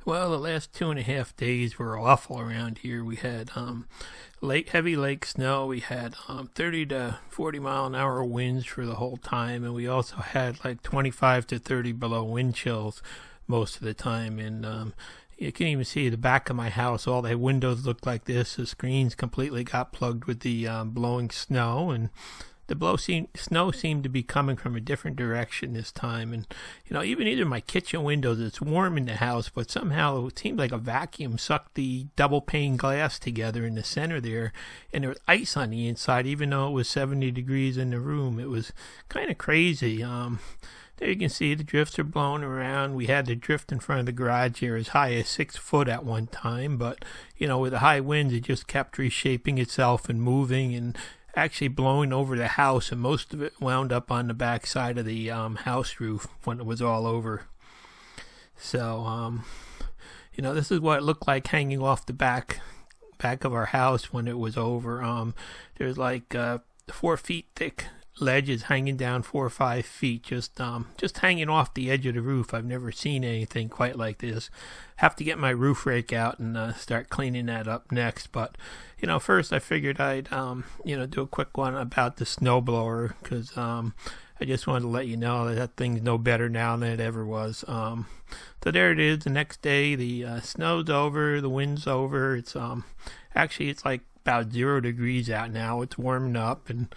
Well, the last 2.5 days were awful around here. We had heavy lake snow. We had 30 to 40 mile an hour winds for the whole time, and we also had like 25 to 30 below wind chills most of the time. And you can even see the back of my house. All the windows looked like this. The screens completely got plugged with the blowing snow, and the snow seemed to be coming from a different direction this time. And, even either my kitchen windows, it's warm in the house, but somehow it seemed like a vacuum sucked the double pane glass together in the center there. And there was ice on the inside, even though it was 70 degrees in the room. It was kind of crazy. There you can see the drifts are blowing around. We had the drift in front of the garage here as high as 6 foot at one time. But, with the high winds, it just kept reshaping itself and moving and actually blowing over the house, and most of it wound up on the back side of the house roof when it was all over. So, this is what it looked like hanging off the back of our house when it was over. There's like 4 feet thick ledges hanging down 4 or 5 feet, just hanging off the edge of the roof. I've never seen anything quite like this. Have to get my roof rake out and start cleaning that up next. But first I figured I'd do a quick one about the snowblower, because I just wanted to let you know that thing's no better now than it ever was. So there it is. The next day, the snow's over, the wind's over. It's actually it's like about 0 degrees out now. It's warming up, and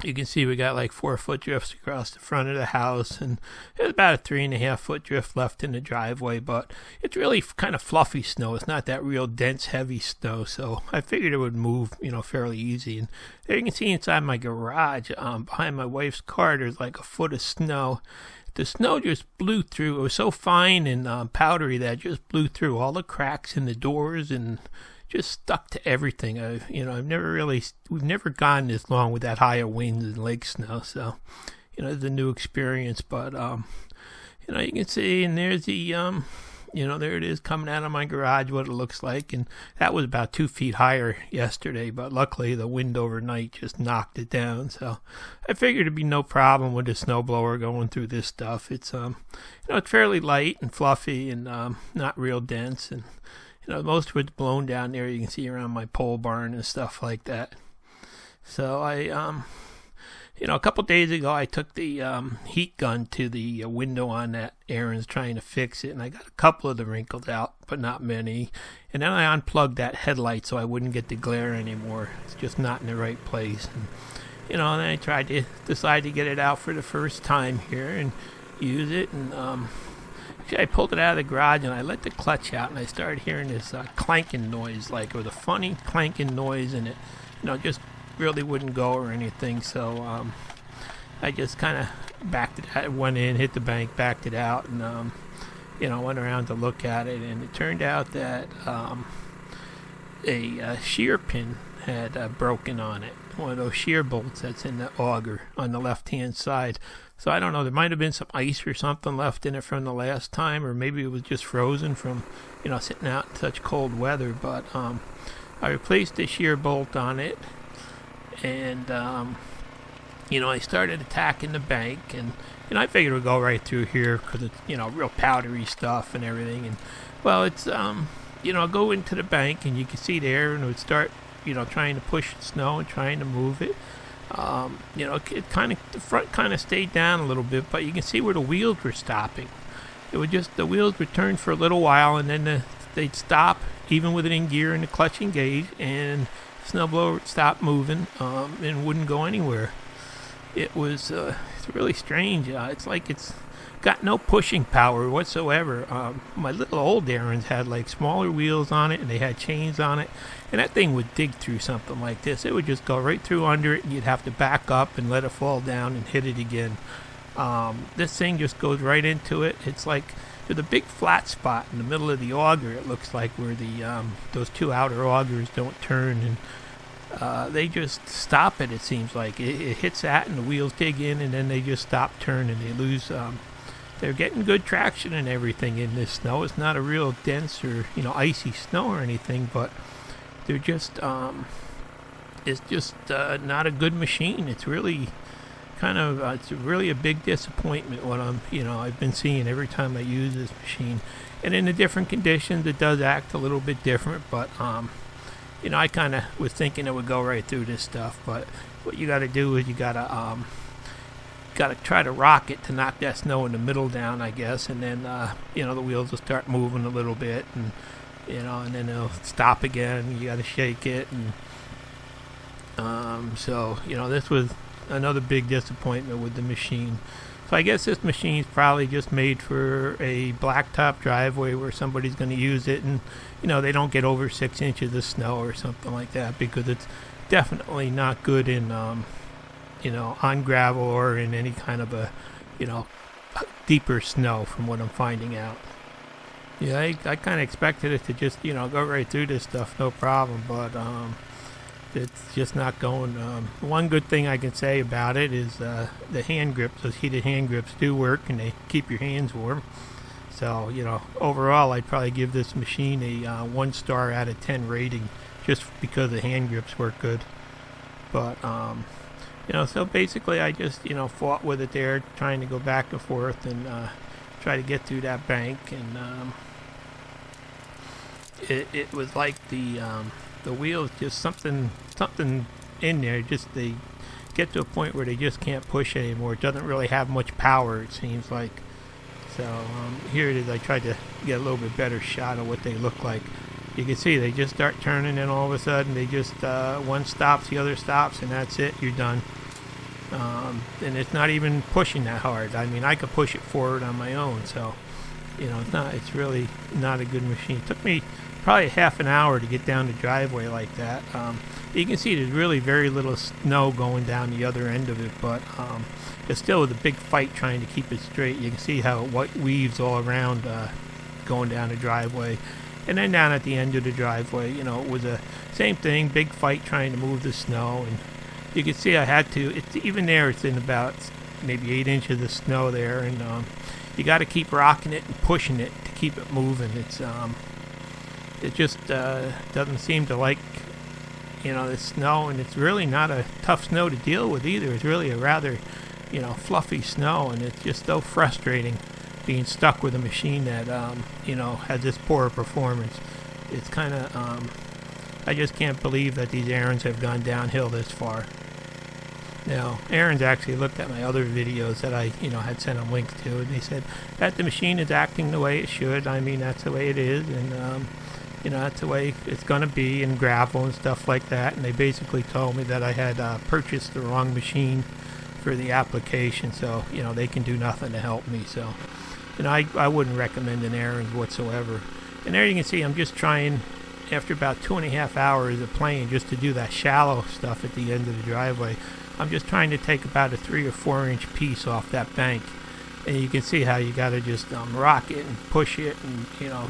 you can see we got like 4 foot drifts across the front of the house, and there's about a 3.5 foot drift left in the driveway, but it's really kind of fluffy snow. It's not that real dense, heavy snow, so I figured it would move, fairly easy. And there you can see inside my garage, behind my wife's car, there's like a foot of snow. The snow just blew through. It was so fine and powdery that it just blew through all the cracks in the doors and just stuck to everything. We've never gone this long with that high of winds and lake snow. So, it's a new experience. But, you can see, and there's the, there it is coming out of my garage, what it looks like. And that was about 2 feet higher yesterday, but luckily the wind overnight just knocked it down. So I figured it'd be no problem with the snowblower going through this stuff. It's, it's fairly light and fluffy and not real dense. And, most of it's blown down there. You can see around my pole barn and stuff like that. So I, a couple days ago, I took the heat gun to the window on that Ariens trying to fix it, and I got a couple of the wrinkles out, but not many. And then I unplugged that headlight so I wouldn't get the glare anymore. It's just not in the right place. And, then I decided to get it out for the first time here and use it, and I pulled it out of the garage and I let the clutch out, and I started hearing this clanking noise, like it was a funny clanking noise, and it, just really wouldn't go or anything. So I just kind of backed it out, went in, hit the bank, backed it out, and went around to look at it, and it turned out that a shear pin had broken on it. One of those shear bolts that's in the auger on the left-hand side. So I don't know, there might have been some ice or something left in it from the last time, or maybe it was just frozen from, sitting out in such cold weather. But I replaced the shear bolt on it, and, I started attacking the bank, and, I figured it would go right through here because it's, real powdery stuff and everything. And, well, it's, go into the bank, and you can see there, and it would start, trying to push the snow and trying to move it. It the front kind of stayed down a little bit, but you can see where the wheels were stopping. It would just, the wheels would turn for a little while, and then they'd stop, even with it in gear and the clutch engaged, and the snowblower would stop moving, and wouldn't go anywhere. It was, it's really strange. It's like it's got no pushing power whatsoever. My little old Ariens had like smaller wheels on it, and they had chains on it, and that thing would dig through something like this. It would just go right through under it, and you'd have to back up and let it fall down and hit it again. This thing just goes right into it. It's like there's a big flat spot in the middle of the auger, it looks like, where the those 2 outer augers don't turn, and they just stop it seems like. It hits that, and the wheels dig in, and then they just stop turning. They lose, they're getting good traction and everything in this snow. It's not a real dense or, icy snow or anything, but they're just, it's just not a good machine. It's really kind of it's really a big disappointment what I've been seeing every time I use this machine. And in the different conditions, it does act a little bit different, but I kind of was thinking it would go right through this stuff. But what you got to do is you got to try to rock it to knock that snow in the middle down, I guess, and then the wheels will start moving a little bit, and and then it'll stop again. You got to shake it, and so this was another big disappointment with the machine. So I guess this machine's probably just made for a blacktop driveway where somebody's going to use it, and they don't get over 6 inches of snow or something like that, because it's definitely not good in on gravel or in any kind of a deeper snow, from what I'm finding out. Yeah, I kind of expected it to just go right through this stuff, no problem, but it's just not going. One good thing I can say about it is the hand grips. Those heated hand grips do work, and they keep your hands warm. So overall, I'd probably give this machine a 1 star out of 10 rating, just because the hand grips work good. But so basically I just fought with it there, trying to go back and forth and try to get through that bank, and it was like the wheels, just something in there, just they get to a point where they just can't push anymore. It doesn't really have much power, it seems like. So here it is. I tried to get a little bit better shot of what they look like. You can see they just start turning, and all of a sudden they just one stops, the other stops, and that's it, you're done. And it's not even pushing that hard. I mean, I could push it forward on my own, so it's really not a good machine. It took me probably half an hour to get down the driveway like that. You can see there's really very little snow going down the other end of it, but it still was a big fight trying to keep it straight. You can see how it weaves all around going down the driveway. And then down at the end of the driveway, it was a same thing, big fight trying to move the snow. And you can see I had to, even there it's in about maybe 8 inches of snow there, and you got to keep rocking it and pushing it to keep it moving. It just doesn't seem to like the snow, and it's really not a tough snow to deal with either. It's really a rather fluffy snow, and it's just so frustrating being stuck with a machine that has this poor performance. It's kind of I just can't believe that these Ariens have gone downhill this far. Now, Ariens actually looked at my other videos that I had sent them links to, and they said that the machine is acting the way it should. I mean, that's the way it is, and that's the way it's going to be in gravel and stuff like that. And they basically told me that I had purchased the wrong machine for the application, so they can do nothing to help me. So I wouldn't recommend an Ariens whatsoever. And there you can see I'm just trying, after about 2.5 hours of playing, just to do that shallow stuff at the end of the driveway. I'm just trying to take about a 3 or 4 inch piece off that bank, and you can see how you got to just rock it and push it, and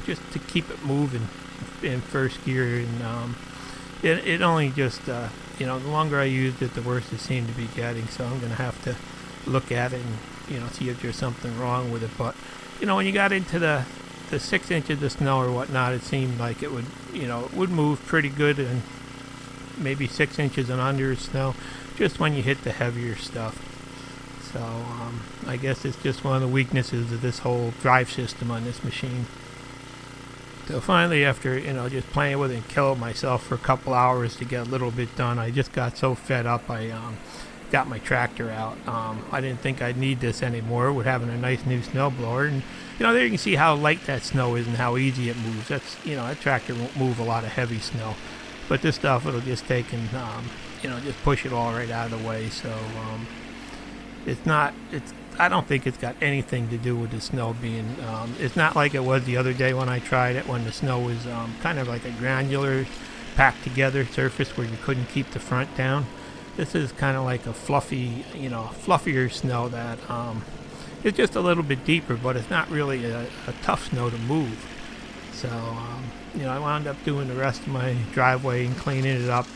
just to keep it moving in first gear. And it only just the longer I used it, the worse it seemed to be getting. So I'm gonna have to look at it and see if there's something wrong with it. But when you got into the 6 inches of snow or whatnot, it seemed like it would it would move pretty good, and maybe 6 inches and under snow, just when you hit the heavier stuff. So I guess it's just one of the weaknesses of this whole drive system on this machine. So finally, after just playing with it and killing myself for a couple hours to get a little bit done, I just got so fed up. I got my tractor out. I didn't think I'd need this anymore with having a nice new snowblower. And there you can see how light that snow is and how easy it moves. That's that tractor won't move a lot of heavy snow, but this stuff it'll just take and just push it all right out of the way. So I don't think it's got anything to do with the snow being, it's not like it was the other day when I tried it, when the snow was kind of like a granular, packed together surface where you couldn't keep the front down. This is kind of like a fluffy, fluffier snow that it's just a little bit deeper, but it's not really a tough snow to move. So, I wound up doing the rest of my driveway and cleaning it up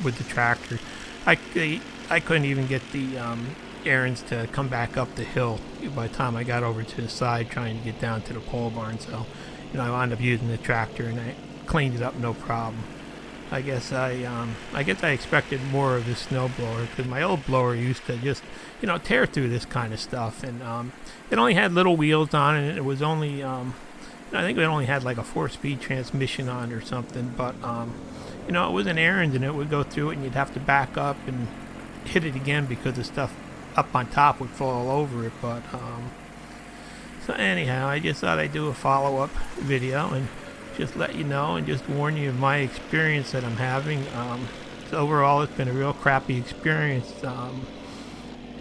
with the tractor. I couldn't even get the Ariens to come back up the hill by the time I got over to the side trying to get down to the pole barn. So, I wound up using the tractor, and I cleaned it up no problem. I guess I expected more of this snowblower, because my old blower used to just, tear through this kind of stuff, and it only had little wheels on it. And it was only, I think it only had like a 4-speed transmission on it or something. But it was an Ariens, and it would go through it, and you'd have to back up and hit it again because the stuff up on top would fall all over it. But so anyhow, I just thought I'd do a follow-up video and just let you know and just warn you of my experience that I'm having. So overall, it's been a real crappy experience,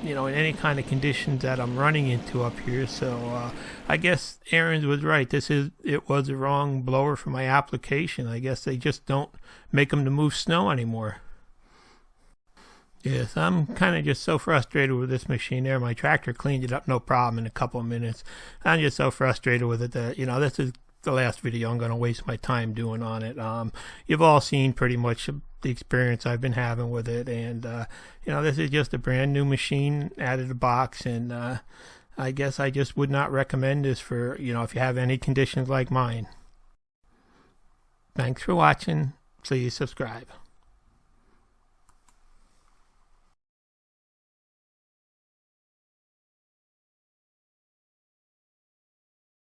in any kind of conditions that I'm running into up here. So I guess Ariens was right. It was the wrong blower for my application. I guess they just don't make them to move snow anymore. Yes, I'm kind of just so frustrated with this machine there. My tractor cleaned it up no problem in a couple of minutes. I'm just so frustrated with it that, this is the last video I'm going to waste my time doing on it. You've all seen pretty much the experience I've been having with it, and this is just a brand new machine out of the box, and I guess I just would not recommend this for if you have any conditions like mine. Thanks for watching. Please subscribe.